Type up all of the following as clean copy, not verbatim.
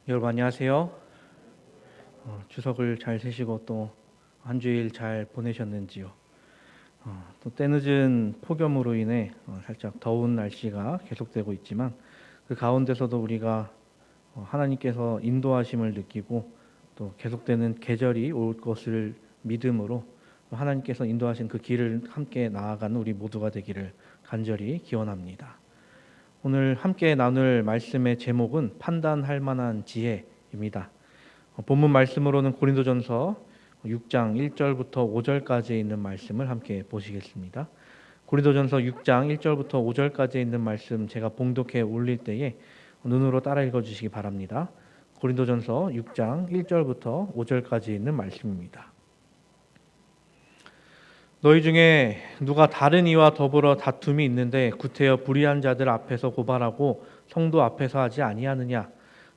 여러분 안녕하세요. 추석을 잘 세시고 또 한 주일 잘 보내셨는지요? 또 때늦은 폭염으로 인해 살짝 더운 날씨가 계속되고 있지만 그 가운데서도 우리가 하나님께서 인도하심을 느끼고 또 계속되는 계절이 올 것을 믿음으로 하나님께서 인도하신 그 길을 함께 나아가는 우리 모두가 되기를 간절히 기원합니다. 오늘 함께 나눌 말씀의 제목은 판단할 만한 지혜입니다. 본문 말씀으로는 고린도전서 6장 1절부터 5절까지 있는 말씀을 함께 보시겠습니다. 고린도전서 6장 1절부터 5절까지 있는 말씀 제가 봉독해 올릴 때에 눈으로 따라 읽어주시기 바랍니다. 고린도전서 6장 1절부터 5절까지 있는 말씀입니다. 너희 중에 누가 다른 이와 더불어 다툼이 있는데 구태여 불의한 자들 앞에서 고발하고 성도 앞에서 하지 아니하느냐?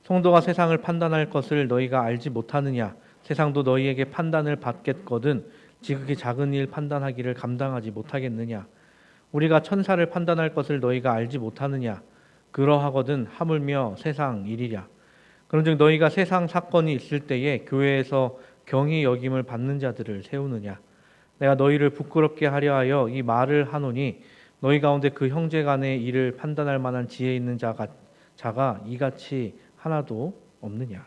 성도가 세상을 판단할 것을 너희가 알지 못하느냐? 세상도 너희에게 판단을 받겠거든 지극히 작은 일 판단하기를 감당하지 못하겠느냐? 우리가 천사를 판단할 것을 너희가 알지 못하느냐? 그러하거든 하물며 세상 일이랴. 그런즉 너희가 세상 사건이 있을 때에 교회에서 경히 여김을 받는 자들을 세우느냐? 내가 너희를 부끄럽게 하려 하여 이 말을 하노니 너희 가운데 그 형제 간의 일을 판단할 만한 지혜 있는 자가 이같이 하나도 없느냐.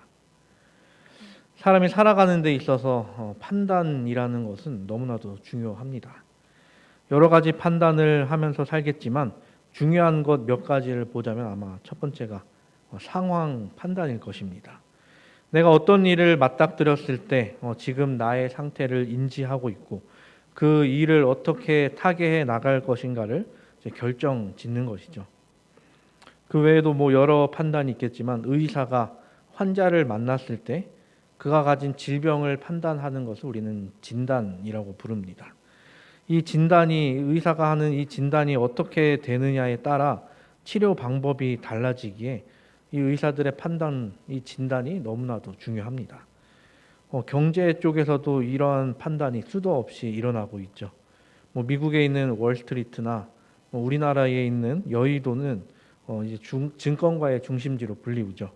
사람이 살아가는 데 있어서 판단이라는 것은 너무나도 중요합니다. 여러 가지 판단을 하면서 살겠지만 중요한 것 몇 가지를 보자면 아마 첫 번째가 상황 판단일 것입니다. 내가 어떤 일을 맞닥뜨렸을 때 지금 나의 상태를 인지하고 있고 그 일을 어떻게 타개해 나갈 것인가를 결정 짓는 것이죠. 그 외에도 여러 판단이 있겠지만 의사가 환자를 만났을 때 그가 가진 질병을 판단하는 것을 우리는 진단이라고 부릅니다. 이 진단이 의사가 하는 이 진단이 어떻게 되느냐에 따라 치료 방법이 달라지기에 이 의사들의 판단, 이 진단이 너무나도 중요합니다. 경제 쪽에서도 이러한 판단이 수도 없이 일어나고 있죠. 미국에 있는 월스트리트나 우리나라에 있는 여의도는 이제 증권가의 중심지로 불리우죠.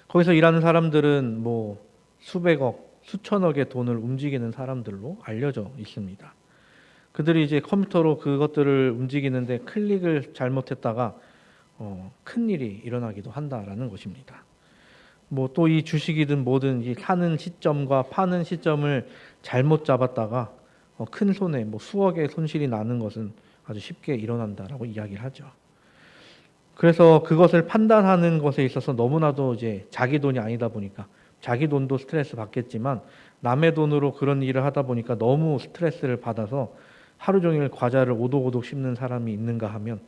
거기서 일하는 사람들은 수백억, 수천억의 돈을 움직이는 사람들로 알려져 있습니다. 그들이 이제 컴퓨터로 그것들을 움직이는데 클릭을 잘못했다가 큰 일이 일어나기도 한다라는 것입니다. 또 이 주식이든 뭐든 이 사는 시점과 파는 시점을 잘못 잡았다가 큰 손해, 수억의 손실이 나는 것은 아주 쉽게 일어난다라고 이야기를 하죠. 그래서 그것을 판단하는 것에 있어서 너무나도 이제 자기 돈이 아니다 보니까 자기 돈도 스트레스 받겠지만 남의 돈으로 그런 일을 하다 보니까 너무 스트레스를 받아서 하루 종일 과자를 오독오독 씹는 사람이 있는가 하면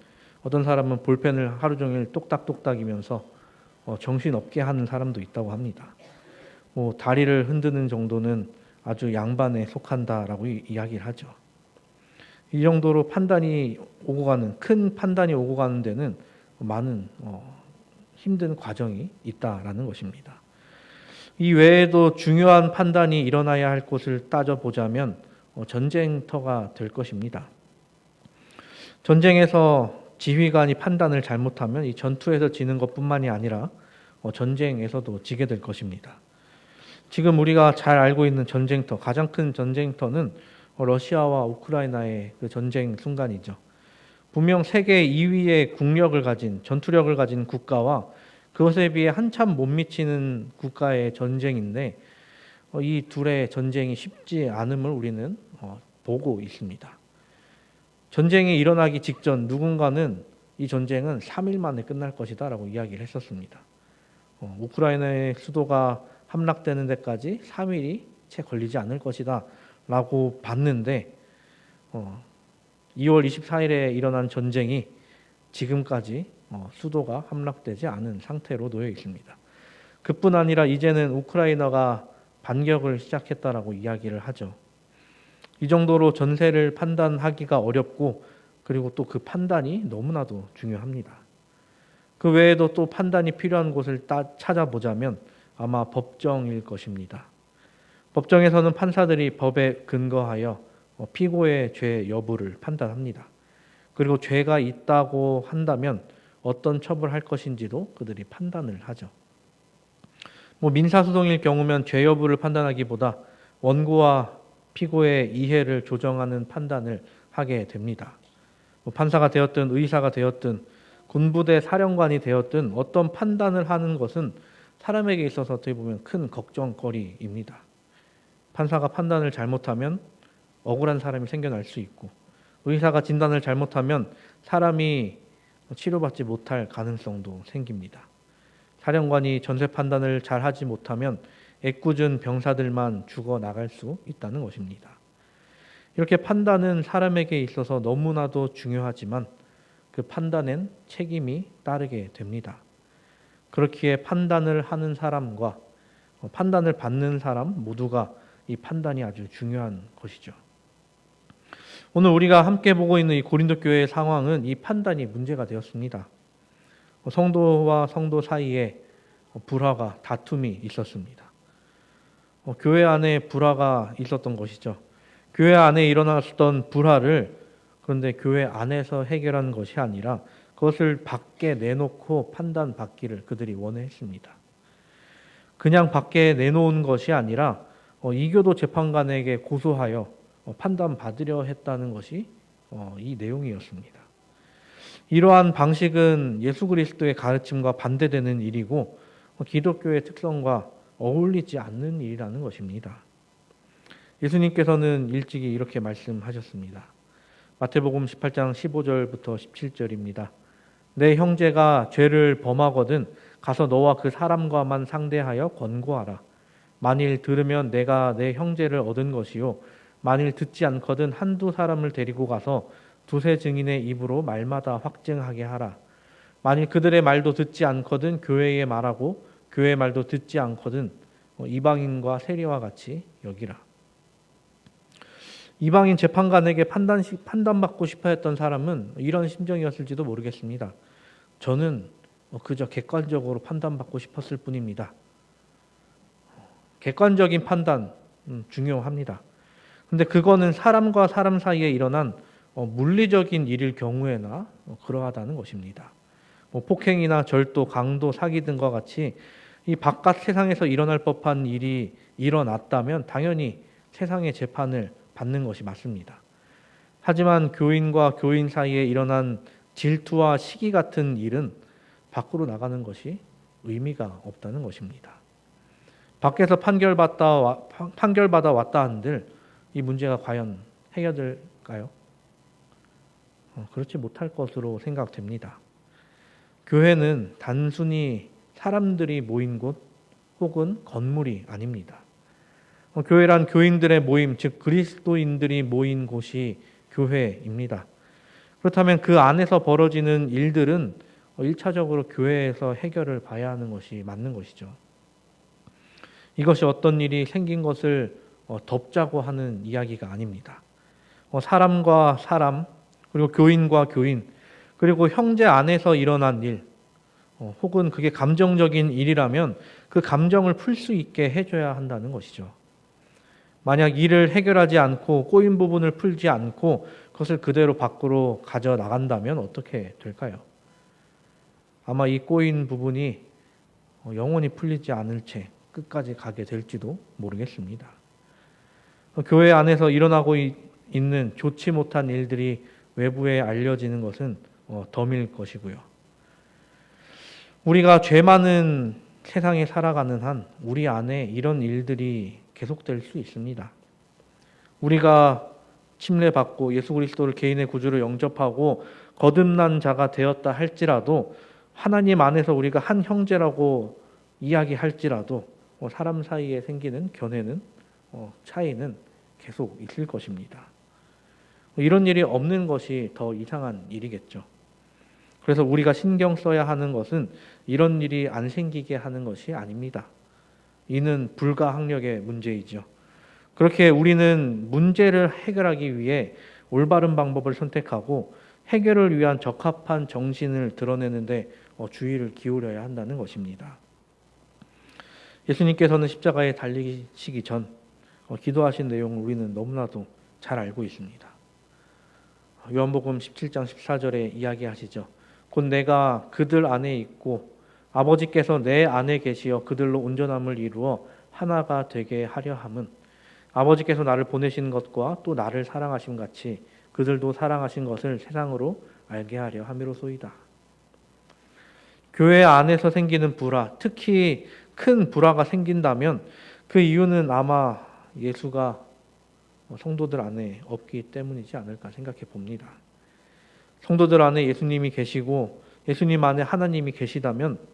어떤 사람은 볼펜을 하루 종일 똑딱똑딱이면서 정신없게 하는 사람도 있다고 합니다. 다리를 흔드는 정도는 아주 양반에 속한다라고 이야기를 하죠. 이 정도로 판단이 오고 가는, 큰 판단이 오고 가는 데는 많은 힘든 과정이 있다라는 것입니다. 이 외에도 중요한 판단이 일어나야 할 곳을 따져보자면 전쟁터가 될 것입니다. 전쟁에서 지휘관이 판단을 잘못하면 이 전투에서 지는 것뿐만이 아니라 전쟁에서도 지게 될 것입니다. 지금 우리가 잘 알고 있는 전쟁터, 가장 큰 전쟁터는 러시아와 우크라이나의 그 전쟁 순간이죠. 분명 세계 2위의 국력을 가진, 전투력을 가진 국가와 그것에 비해 한참 못 미치는 국가의 전쟁인데 이 둘의 전쟁이 쉽지 않음을 우리는 보고 있습니다. 전쟁이 일어나기 직전 누군가는 이 전쟁은 3일 만에 끝날 것이다 라고 이야기를 했었습니다. 우크라이나의 수도가 함락되는 데까지 3일이 채 걸리지 않을 것이다 라고 봤는데 2월 24일에 일어난 전쟁이 지금까지 수도가 함락되지 않은 상태로 놓여 있습니다. 그뿐 아니라 이제는 우크라이나가 반격을 시작했다라고 이야기를 하죠. 이 정도로 전세를 판단하기가 어렵고 그리고 또 그 판단이 너무나도 중요합니다. 그 외에도 또 판단이 필요한 곳을 찾아보자면 아마 법정일 것입니다. 법정에서는 판사들이 법에 근거하여 피고의 죄 여부를 판단합니다. 그리고 죄가 있다고 한다면 어떤 처벌할 것인지도 그들이 판단을 하죠. 민사소송일 경우면 죄 여부를 판단하기보다 원고와 피고의 이해를 조정하는 판단을 하게 됩니다. 판사가 되었든 의사가 되었든 군부대 사령관이 되었든 어떤 판단을 하는 것은 사람에게 있어서 어떻게 보면 큰 걱정거리입니다. 판사가 판단을 잘못하면 억울한 사람이 생겨날 수 있고, 의사가 진단을 잘못하면 사람이 치료받지 못할 가능성도 생깁니다. 사령관이 전세 판단을 잘 하지 못하면 애꿎은 병사들만 죽어 나갈 수 있다는 것입니다. 이렇게 판단은 사람에게 있어서 너무나도 중요하지만 그 판단엔 책임이 따르게 됩니다. 그렇기에 판단을 하는 사람과 판단을 받는 사람 모두가 이 판단이 아주 중요한 것이죠. 오늘 우리가 함께 보고 있는 이 고린도 교회의 상황은 이 판단이 문제가 되었습니다. 성도와 성도 사이에 불화가 다툼이 있었습니다. 교회 안에 불화가 있었던 것이죠. 교회 안에 일어났던 불화를 그런데 교회 안에서 해결한 것이 아니라 그것을 밖에 내놓고 판단받기를 그들이 원했습니다. 그냥 밖에 내놓은 것이 아니라 이교도 재판관에게 고소하여 판단받으려 했다는 것이 이 내용이었습니다. 이러한 방식은 예수 그리스도의 가르침과 반대되는 일이고 기독교의 특성과 어울리지 않는 일이라는 것입니다. 예수님께서는 일찍이 이렇게 말씀하셨습니다. 마태복음 18장 15절부터 17절입니다. 내 형제가 죄를 범하거든 가서 너와 그 사람과만 상대하여 권고하라. 만일 들으면 내가 내 형제를 얻은 것이요 만일 듣지 않거든 한두 사람을 데리고 가서 두세 증인의 입으로 말마다 확증하게 하라. 만일 그들의 말도 듣지 않거든 교회에 말하고 교회의 말도 듣지 않거든 이방인과 세리와 같이 여기라. 이방인 재판관에게 판단받고 싶어 했던 사람은 이런 심정이었을지도 모르겠습니다. 저는 그저 객관적으로 판단받고 싶었을 뿐입니다. 객관적인 판단 중요합니다. 근데 그거는 사람과 사람 사이에 일어난 물리적인 일일 경우에나 그러하다는 것입니다. 폭행이나 절도, 강도, 사기 등과 같이 이 바깥 세상에서 일어날 법한 일이 일어났다면 당연히 세상의 재판을 받는 것이 맞습니다. 하지만 교인과 교인 사이에 일어난 질투와 시기 같은 일은 밖으로 나가는 것이 의미가 없다는 것입니다. 밖에서 판결받아 왔다 한들 이 문제가 과연 해결될까요? 그렇지 못할 것으로 생각됩니다. 교회는 단순히 사람들이 모인 곳 혹은 건물이 아닙니다. 교회란 교인들의 모임, 즉 그리스도인들이 모인 곳이 교회입니다. 그렇다면 그 안에서 벌어지는 일들은 1차적으로 교회에서 해결을 봐야 하는 것이 맞는 것이죠. 이것이 어떤 일이 생긴 것을 덮자고 하는 이야기가 아닙니다. 사람과 사람, 그리고 교인과 교인, 그리고 형제 안에서 일어난 일, 혹은 그게 감정적인 일이라면 그 감정을 풀 수 있게 해줘야 한다는 것이죠. 만약 일을 해결하지 않고 꼬인 부분을 풀지 않고 그것을 그대로 밖으로 가져 나간다면 어떻게 될까요? 아마 이 꼬인 부분이 영원히 풀리지 않을 채 끝까지 가게 될지도 모르겠습니다. 교회 안에서 일어나고 있는 좋지 못한 일들이 외부에 알려지는 것은 덤일 것이고요. 우리가 죄 많은 세상에 살아가는 한 우리 안에 이런 일들이 계속될 수 있습니다. 우리가 침례받고 예수 그리스도를 개인의 구주로 영접하고 거듭난 자가 되었다 할지라도 하나님 안에서 우리가 한 형제라고 이야기할지라도 사람 사이에 생기는 견해는 차이는 계속 있을 것입니다. 이런 일이 없는 것이 더 이상한 일이겠죠. 그래서 우리가 신경 써야 하는 것은 이런 일이 안 생기게 하는 것이 아닙니다. 이는 불가항력의 문제이죠. 그렇게 우리는 문제를 해결하기 위해 올바른 방법을 선택하고 해결을 위한 적합한 정신을 드러내는데 주의를 기울여야 한다는 것입니다. 예수님께서는 십자가에 달리시기 전 기도하신 내용을 우리는 너무나도 잘 알고 있습니다. 요한복음 17장 14절에 이야기하시죠. 곧 내가 그들 안에 있고 아버지께서 내 안에 계시어 그들로 온전함을 이루어 하나가 되게 하려 함은 아버지께서 나를 보내신 것과 또 나를 사랑하심 같이 그들도 사랑하신 것을 세상으로 알게 하려 함이로소이다. 교회 안에서 생기는 불화, 특히 큰 불화가 생긴다면 그 이유는 아마 예수가 성도들 안에 없기 때문이지 않을까 생각해 봅니다. 성도들 안에 예수님이 계시고 예수님 안에 하나님이 계시다면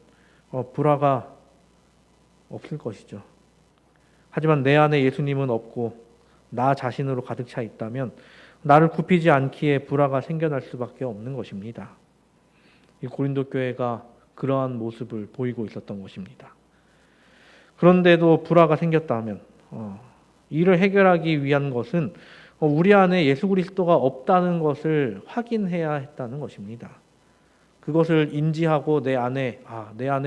불화가 없을 것이죠. 하지만 내 안에 예수님은 없고 나 자신으로 가득 차 있다면 나를 굽히지 않기에 불화가 생겨날 수밖에 없는 것입니다. 이 고린도 교회가 그러한 모습을 보이고 있었던 것입니다. 그런데도 불화가 생겼다면 이를 해결하기 위한 것은 우리 안에 예수 그리스도가 없다는 것을 확인해야 했다는 것입니다. 그것을 인지하고 내 안에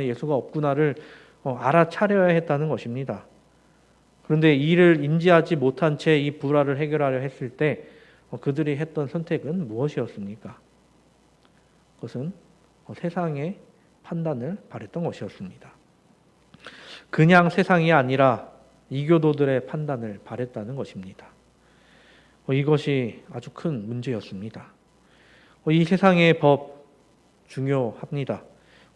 예수가 없구나를 알아차려야 했다는 것입니다. 그런데 이를 인지하지 못한 채 이 불화를 해결하려 했을 때 그들이 했던 선택은 무엇이었습니까? 그것은 세상의 판단을 바랬던 것이었습니다. 그냥 세상이 아니라 이교도들의 판단을 바랬다는 것입니다. 이것이 아주 큰 문제였습니다. 이 세상의 법 중요합니다.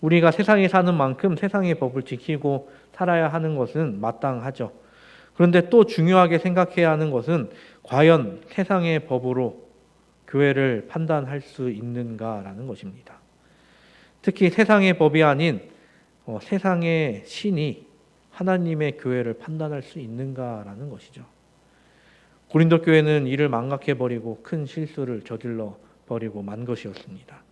우리가 세상에 사는 만큼 세상의 법을 지키고 살아야 하는 것은 마땅하죠. 그런데 또 중요하게 생각해야 하는 것은 과연 세상의 법으로 교회를 판단할 수 있는가라는 것입니다. 특히 세상의 법이 아닌 세상의 신이 하나님의 교회를 판단할 수 있는가라는 것이죠. 고린도 교회는 이를 망각해버리고 큰 실수를 저질러 버리고 만 것이었습니다.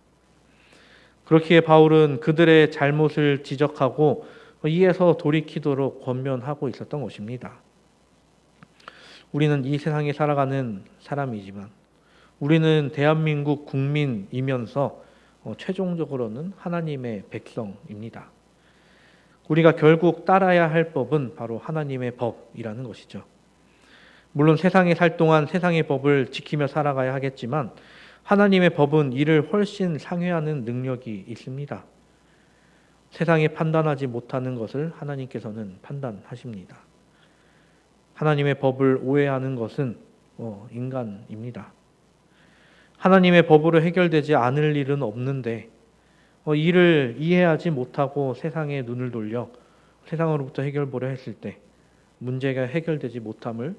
그렇기에 바울은 그들의 잘못을 지적하고 이에서 돌이키도록 권면하고 있었던 것입니다. 우리는 이 세상에 살아가는 사람이지만 우리는 대한민국 국민이면서 최종적으로는 하나님의 백성입니다. 우리가 결국 따라야 할 법은 바로 하나님의 법이라는 것이죠. 물론 세상에 살 동안 세상의 법을 지키며 살아가야 하겠지만 하나님의 법은 이를 훨씬 상회하는 능력이 있습니다. 세상에 판단하지 못하는 것을 하나님께서는 판단하십니다. 하나님의 법을 오해하는 것은 인간입니다. 하나님의 법으로 해결되지 않을 일은 없는데 이를 이해하지 못하고 세상에 눈을 돌려 세상으로부터 해결보려 했을 때 문제가 해결되지 못함을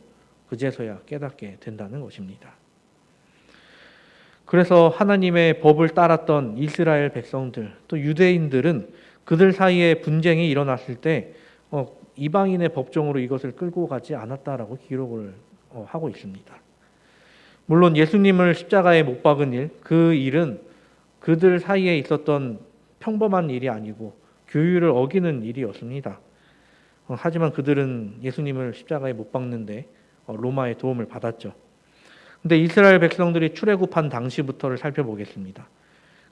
그제서야 깨닫게 된다는 것입니다. 그래서 하나님의 법을 따랐던 이스라엘 백성들, 또 유대인들은 그들 사이에 분쟁이 일어났을 때 이방인의 법정으로 이것을 끌고 가지 않았다라고 기록을 하고 있습니다. 물론 예수님을 십자가에 못 박은 일, 그 일은 그들 사이에 있었던 평범한 일이 아니고 규율을 어기는 일이었습니다. 하지만 그들은 예수님을 십자가에 못 박는데 로마의 도움을 받았죠. 근데 이스라엘 백성들이 출애굽한 당시부터를 살펴보겠습니다.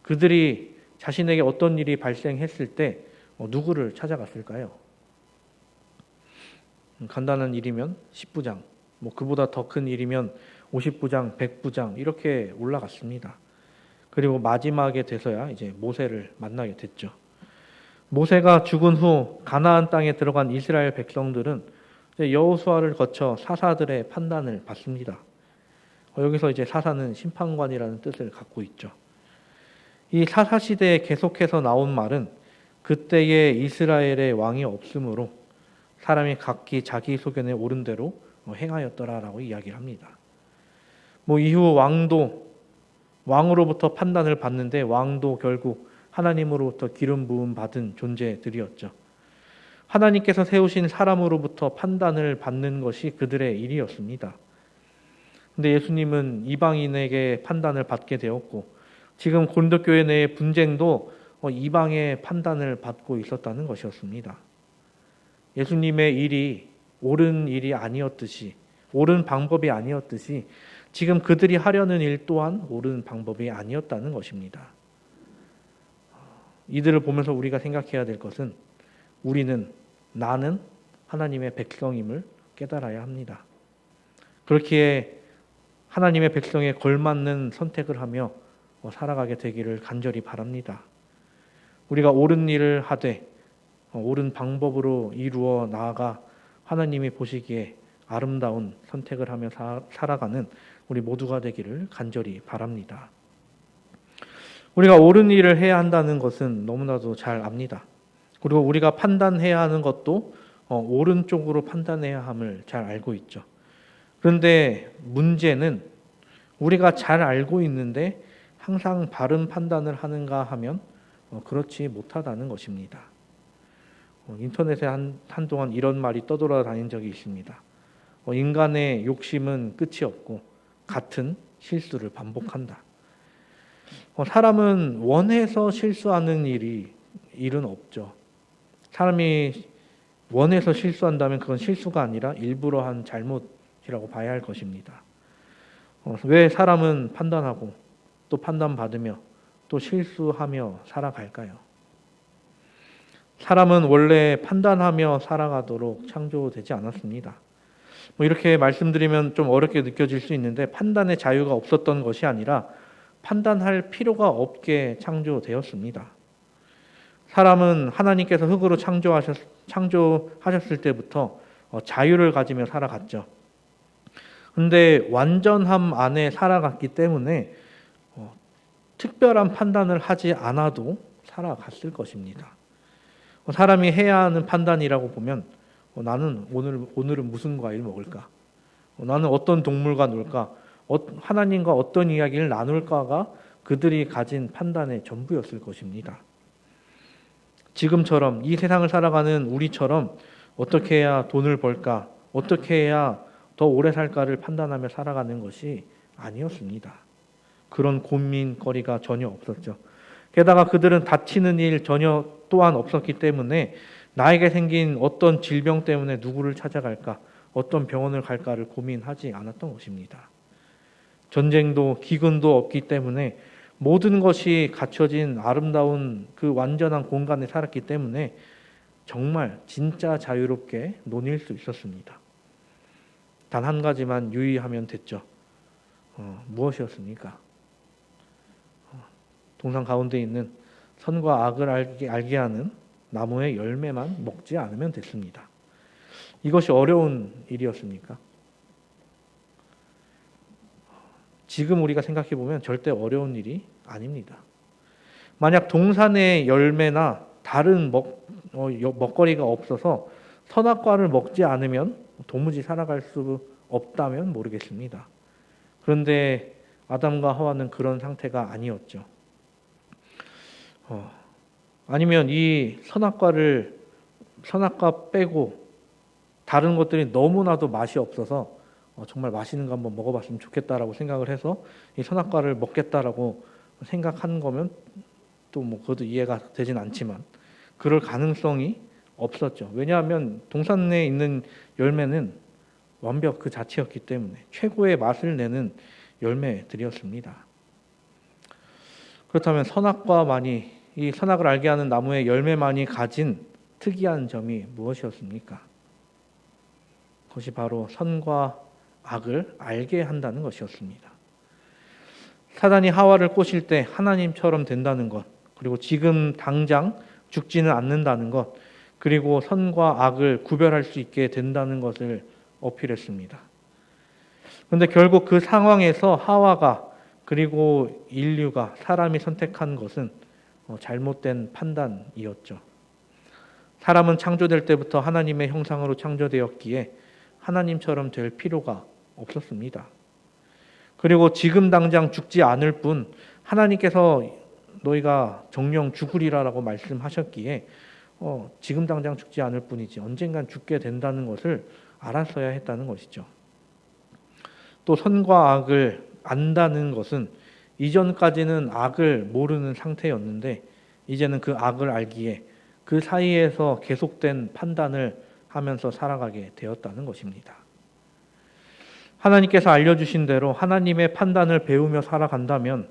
그들이 자신에게 어떤 일이 발생했을 때 누구를 찾아갔을까요? 간단한 일이면 10부장, 그보다 더 큰 일이면 50부장, 100부장 이렇게 올라갔습니다. 그리고 마지막에 돼서야 이제 모세를 만나게 됐죠. 모세가 죽은 후 가나안 땅에 들어간 이스라엘 백성들은 여호수아를 거쳐 사사들의 판단을 받습니다. 여기서 이제 사사는 심판관이라는 뜻을 갖고 있죠. 이 사사 시대에 계속해서 나온 말은 그때의 이스라엘의 왕이 없으므로 사람이 각기 자기 소견에 옳은 대로 행하였더라라고 이야기를 합니다. 이후 왕으로부터 판단을 받는데 왕도 결국 하나님으로부터 기름 부음 받은 존재들이었죠. 하나님께서 세우신 사람으로부터 판단을 받는 것이 그들의 일이었습니다. 근데 예수님은 이방인에게 판단을 받게 되었고 지금 고린도 교회 내의 분쟁도 이방의 판단을 받고 있었다는 것이었습니다. 예수님의 일이 옳은 일이 아니었듯이 옳은 방법이 아니었듯이 지금 그들이 하려는 일 또한 옳은 방법이 아니었다는 것입니다. 이들을 보면서 우리가 생각해야 될 것은 나는 하나님의 백성임을 깨달아야 합니다. 그렇기에 하나님의 백성에 걸맞는 선택을 하며 살아가게 되기를 간절히 바랍니다. 우리가 옳은 일을 하되 옳은 방법으로 이루어 나아가 하나님이 보시기에 아름다운 선택을 하며 살아가는 우리 모두가 되기를 간절히 바랍니다. 우리가 옳은 일을 해야 한다는 것은 너무나도 잘 압니다. 그리고 우리가 판단해야 하는 것도 옳은 쪽으로 판단해야 함을 잘 알고 있죠. 그런데 문제는 우리가 잘 알고 있는데 항상 바른 판단을 하는가 하면 그렇지 못하다는 것입니다. 인터넷에 한동안 이런 말이 떠돌아다닌 적이 있습니다. 인간의 욕심은 끝이 없고 같은 실수를 반복한다. 사람은 원해서 실수하는 일은 없죠. 사람이 원해서 실수한다면 그건 실수가 아니라 일부러 한 잘못이라고 봐야 할 것입니다. 왜 사람은 판단하고 또 판단받으며 또 실수하며 살아갈까요? 사람은 원래 판단하며 살아가도록 창조되지 않았습니다. 이렇게 말씀드리면 좀 어렵게 느껴질 수 있는데 판단의 자유가 없었던 것이 아니라 판단할 필요가 없게 창조되었습니다. 사람은 하나님께서 흙으로 창조하셨을 때부터 자유를 가지며 살아갔죠. 그런데 완전함 안에 살아갔기 때문에 특별한 판단을 하지 않아도 살아갔을 것입니다. 사람이 해야 하는 판단이라고 보면 나는 오늘은 무슨 과일 먹을까? 나는 어떤 동물과 놀까? 하나님과 어떤 이야기를 나눌까가 그들이 가진 판단의 전부였을 것입니다. 지금처럼 이 세상을 살아가는 우리처럼 어떻게 해야 돈을 벌까? 어떻게 해야 더 오래 살까를 판단하며 살아가는 것이 아니었습니다. 그런 고민거리가 전혀 없었죠. 게다가 그들은 다치는 일 전혀 또한 없었기 때문에 나에게 생긴 어떤 질병 때문에 누구를 찾아갈까, 어떤 병원을 갈까를 고민하지 않았던 것입니다. 전쟁도 기근도 없기 때문에 모든 것이 갖춰진 아름다운 그 완전한 공간에 살았기 때문에 정말 진짜 자유롭게 논일 수 있었습니다. 단 한 가지만 유의하면 됐죠. 무엇이었습니까? 동상 가운데 있는 선과 악을 알게 하는 나무의 열매만 먹지 않으면 됐습니다. 이것이 어려운 일이었습니까? 지금 우리가 생각해 보면 절대 어려운 일이 아닙니다. 만약 동산의 열매나 다른 먹거리가 없어서 선악과를 먹지 않으면 도무지 살아갈 수 없다면 모르겠습니다. 그런데 아담과 하와는 그런 상태가 아니었죠. 아니면 이 선악과 빼고 다른 것들이 너무나도 맛이 없어서 정말 맛있는 거 한번 먹어봤으면 좋겠다라고 생각을 해서 이 선악과를 먹겠다라고 생각한 거면 또 그것도 이해가 되진 않지만 그럴 가능성이 없었죠. 왜냐하면 동산에 있는 열매는 완벽 그 자체였기 때문에 최고의 맛을 내는 열매들이었습니다. 그렇다면 이 선악을 알게 하는 나무의 열매만이 가진 특이한 점이 무엇이었습니까? 그것이 바로 선과 악을 알게 한다는 것이었습니다. 사단이 하와를 꼬실 때 하나님처럼 된다는 것, 그리고 지금 당장 죽지는 않는다는 것, 그리고 선과 악을 구별할 수 있게 된다는 것을 어필했습니다. 그런데 결국 그 상황에서 하와가 그리고 인류가 사람이 선택한 것은 잘못된 판단이었죠. 사람은 창조될 때부터 하나님의 형상으로 창조되었기에 하나님처럼 될 필요가 없었습니다. 그리고 지금 당장 죽지 않을 뿐 하나님께서 너희가 정령 죽으리라라고 말씀하셨기에 지금 당장 죽지 않을 뿐이지 언젠간 죽게 된다는 것을 알았어야 했다는 것이죠. 또 선과 악을 안다는 것은 이전까지는 악을 모르는 상태였는데 이제는 그 악을 알기에 그 사이에서 계속된 판단을 하면서 살아가게 되었다는 것입니다. 하나님께서 알려주신 대로 하나님의 판단을 배우며 살아간다면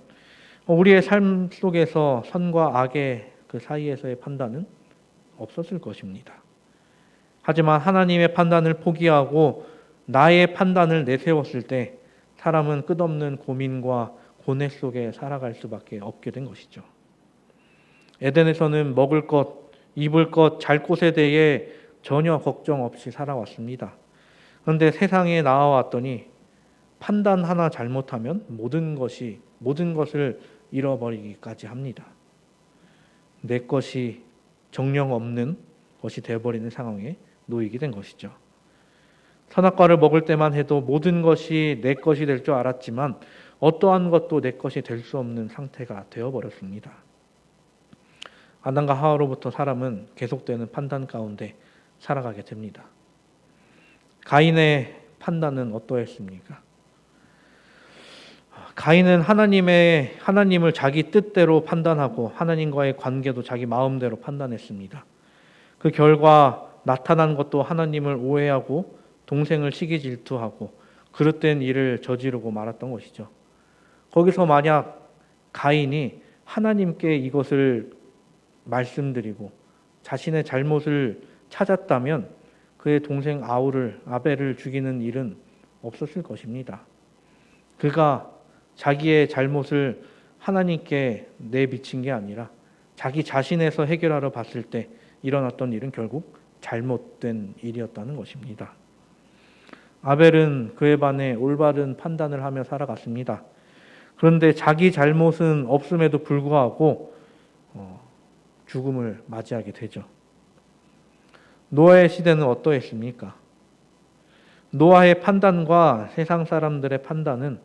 우리의 삶 속에서 선과 악의 그 사이에서의 판단은 없었을 것입니다. 하지만 하나님의 판단을 포기하고 나의 판단을 내세웠을 때 사람은 끝없는 고민과 고뇌 속에 살아갈 수밖에 없게 된 것이죠. 에덴에서는 먹을 것, 입을 것, 잘 곳에 대해 전혀 걱정 없이 살아왔습니다. 그런데 세상에 나와왔더니 판단 하나 잘못하면 모든 것을 잃어버리기까지 합니다. 내 것이 정령 없는 것이 되어버리는 상황에 놓이게 된 것이죠. 선악과를 먹을 때만 해도 모든 것이 내 것이 될 줄 알았지만 어떠한 것도 내 것이 될 수 없는 상태가 되어버렸습니다. 아담과 하와로부터 사람은 계속되는 판단 가운데 살아가게 됩니다. 가인의 판단은 어떠했습니까? 가인은 하나님을 자기 뜻대로 판단하고 하나님과의 관계도 자기 마음대로 판단했습니다. 그 결과 나타난 것도 하나님을 오해하고 동생을 시기 질투하고 그릇된 일을 저지르고 말았던 것이죠. 거기서 만약 가인이 하나님께 이것을 말씀드리고 자신의 잘못을 찾았다면 그의 동생 아벨을 죽이는 일은 없었을 것입니다. 그가 자기의 잘못을 하나님께 내비친 게 아니라 자기 자신에서 해결하러 봤을 때 일어났던 일은 결국 잘못된 일이었다는 것입니다. 아벨은 그에 반해 올바른 판단을 하며 살아갔습니다. 그런데 자기 잘못은 없음에도 불구하고 죽음을 맞이하게 되죠. 노아의 시대는 어떠했습니까? 노아의 판단과 세상 사람들의 판단은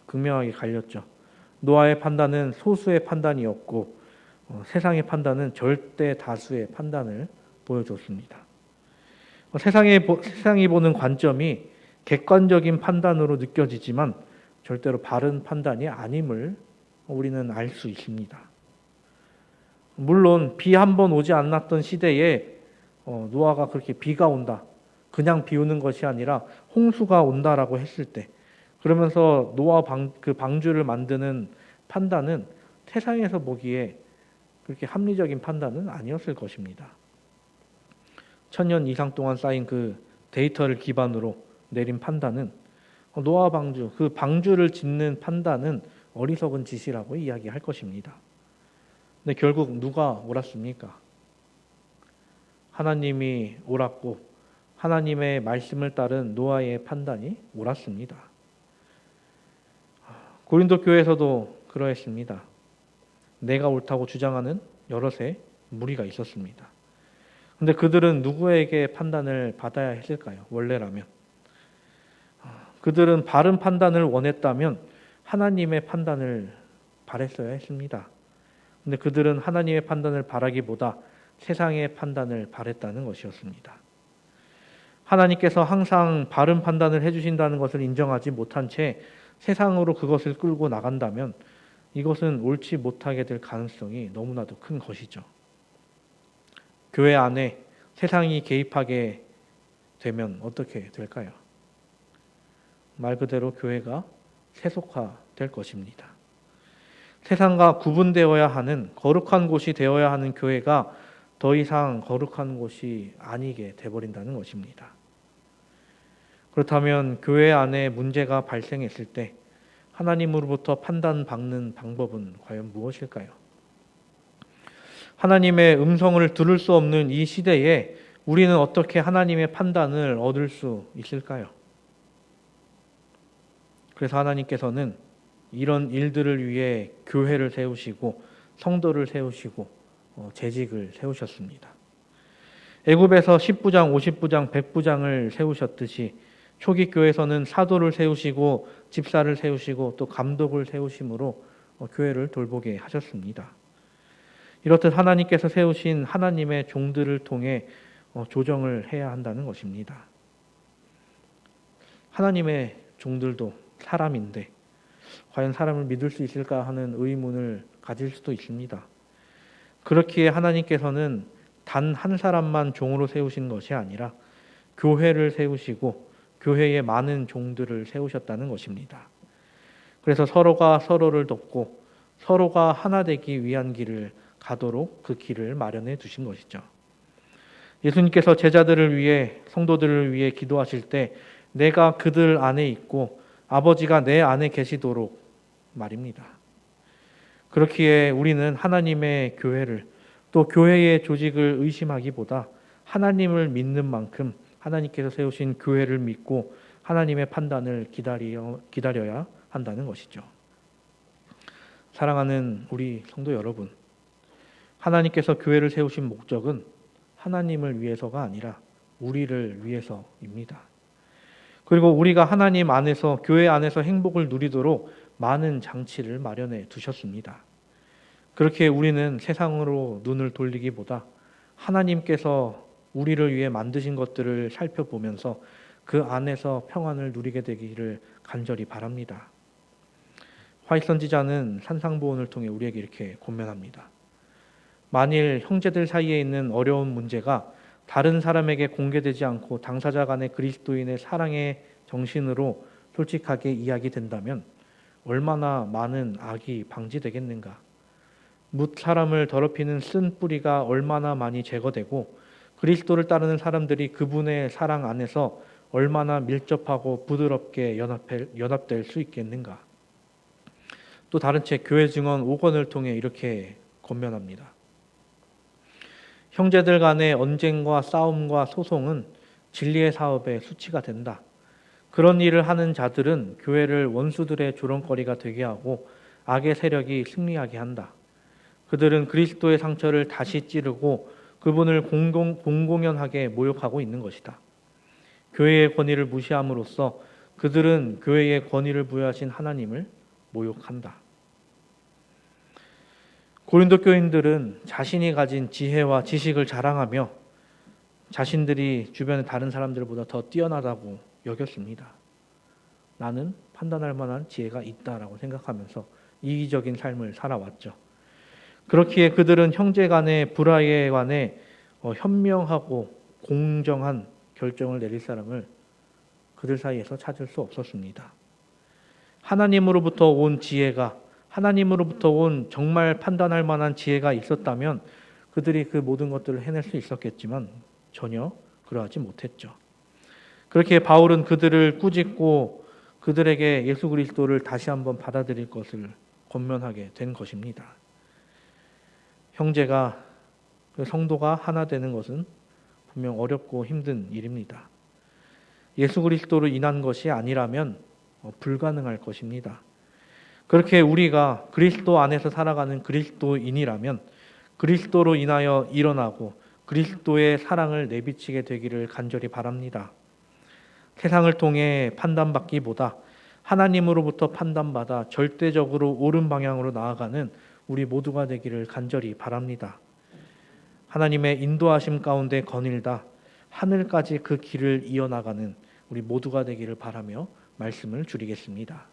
극명하게 갈렸죠. 노아의 판단은 소수의 판단이었고 세상의 판단은 절대 다수의 판단을 보여줬습니다. 세상이 보는 관점이 객관적인 판단으로 느껴지지만 절대로 바른 판단이 아님을 우리는 알 수 있습니다. 물론 비 한 번 오지 않았던 시대에 노아가 그렇게 비가 온다, 그냥 비 오는 것이 아니라 홍수가 온다라고 했을 때, 그러면서 노아 그 방주를 만드는 판단은 세상에서 보기에 그렇게 합리적인 판단은 아니었을 것입니다. 1000년 이상 동안 쌓인 그 데이터를 기반으로 내린 판단은 노아 방주, 그 방주를 짓는 판단은 어리석은 짓이라고 이야기할 것입니다. 근데 결국 누가 옳았습니까? 하나님이 옳았고 하나님의 말씀을 따른 노아의 판단이 옳았습니다. 고린도 교회에서도 그러했습니다. 내가 옳다고 주장하는 여럿의 무리가 있었습니다. 근데 그들은 누구에게 판단을 받아야 했을까요? 원래라면. 그들은 바른 판단을 원했다면 하나님의 판단을 바랬어야 했습니다. 근데 그들은 하나님의 판단을 바라기보다 세상의 판단을 바랬다는 것이었습니다. 하나님께서 항상 바른 판단을 해주신다는 것을 인정하지 못한 채 세상으로 그것을 끌고 나간다면 이것은 옳지 못하게 될 가능성이 너무나도 큰 것이죠. 교회 안에 세상이 개입하게 되면 어떻게 될까요? 말 그대로 교회가 세속화될 것입니다. 세상과 구분되어야 하는 거룩한 곳이 되어야 하는 교회가 더 이상 거룩한 곳이 아니게 되어버린다는 것입니다. 그렇다면 교회 안에 문제가 발생했을 때 하나님으로부터 판단받는 방법은 과연 무엇일까요? 하나님의 음성을 들을 수 없는 이 시대에 우리는 어떻게 하나님의 판단을 얻을 수 있을까요? 그래서 하나님께서는 이런 일들을 위해 교회를 세우시고 성도를 세우시고 재직을 세우셨습니다. 애굽에서 10부장, 50부장, 100부장을 세우셨듯이 초기 교회에서는 사도를 세우시고 집사를 세우시고 또 감독을 세우심으로 교회를 돌보게 하셨습니다. 이렇듯 하나님께서 세우신 하나님의 종들을 통해 조정을 해야 한다는 것입니다. 하나님의 종들도 사람인데 과연 사람을 믿을 수 있을까 하는 의문을 가질 수도 있습니다. 그렇기에 하나님께서는 단 한 사람만 종으로 세우신 것이 아니라 교회를 세우시고 교회에 많은 종들을 세우셨다는 것입니다. 그래서 서로가 서로를 돕고 서로가 하나 되기 위한 길을 가도록 그 길을 마련해 두신 것이죠. 예수님께서 제자들을 위해, 성도들을 위해 기도하실 때 내가 그들 안에 있고 아버지가 내 안에 계시도록 말입니다. 그렇기에 우리는 하나님의 교회를 또 교회의 조직을 의심하기보다 하나님을 믿는 만큼 하나님께서 세우신 교회를 믿고 하나님의 판단을 기다려야 한다는 것이죠. 사랑하는 우리 성도 여러분, 하나님께서 교회를 세우신 목적은 하나님을 위해서가 아니라 우리를 위해서입니다. 그리고 우리가 하나님 안에서, 교회 안에서 행복을 누리도록 많은 장치를 마련해 두셨습니다. 그렇게 우리는 세상으로 눈을 돌리기보다 하나님께서 우리를 위해 만드신 것들을 살펴보면서 그 안에서 평안을 누리게 되기를 간절히 바랍니다. 화이트 선지자는 산상보훈을 통해 우리에게 이렇게 권면합니다. 만일 형제들 사이에 있는 어려운 문제가 다른 사람에게 공개되지 않고 당사자 간의 그리스도인의 사랑의 정신으로 솔직하게 이야기된다면 얼마나 많은 악이 방지되겠는가. 뭇 사람을 더럽히는 쓴 뿌리가 얼마나 많이 제거되고 그리스도를 따르는 사람들이 그분의 사랑 안에서 얼마나 밀접하고 부드럽게 연합될 수 있겠는가. 또 다른 책 교회 증언 5권을 통해 이렇게 권면합니다. 형제들 간의 언쟁과 싸움과 소송은 진리의 사업의 수치가 된다. 그런 일을 하는 자들은 교회를 원수들의 조롱거리가 되게 하고 악의 세력이 승리하게 한다. 그들은 그리스도의 상처를 다시 찌르고 그분을 공공연하게 모욕하고 있는 것이다. 교회의 권위를 무시함으로써 그들은 교회의 권위를 부여하신 하나님을 모욕한다. 고린도 교인들은 자신이 가진 지혜와 지식을 자랑하며 자신들이 주변의 다른 사람들보다 더 뛰어나다고 여겼습니다. 나는 판단할 만한 지혜가 있다라고 생각하면서 이기적인 삶을 살아왔죠. 그렇기에 그들은 형제 간의 불화에 관해 현명하고 공정한 결정을 내릴 사람을 그들 사이에서 찾을 수 없었습니다. 하나님으로부터 온 지혜가, 하나님으로부터 온 정말 판단할 만한 지혜가 있었다면 그들이 그 모든 것들을 해낼 수 있었겠지만 전혀 그러하지 못했죠. 그렇게 바울은 그들을 꾸짖고 그들에게 예수 그리스도를 다시 한번 받아들일 것을 권면하게 된 것입니다. 형제가, 성도가 하나 되는 것은 분명 어렵고 힘든 일입니다. 예수 그리스도로 인한 것이 아니라면 불가능할 것입니다. 그렇게 우리가 그리스도 안에서 살아가는 그리스도인이라면 그리스도로 인하여 일어나고 그리스도의 사랑을 내비치게 되기를 간절히 바랍니다. 세상을 통해 판단받기보다 하나님으로부터 판단받아 절대적으로 옳은 방향으로 나아가는 우리 모두가 되기를 간절히 바랍니다. 하나님의 인도하심 가운데 거닐다 하늘까지 그 길을 이어나가는 우리 모두가 되기를 바라며 말씀을 줄이겠습니다.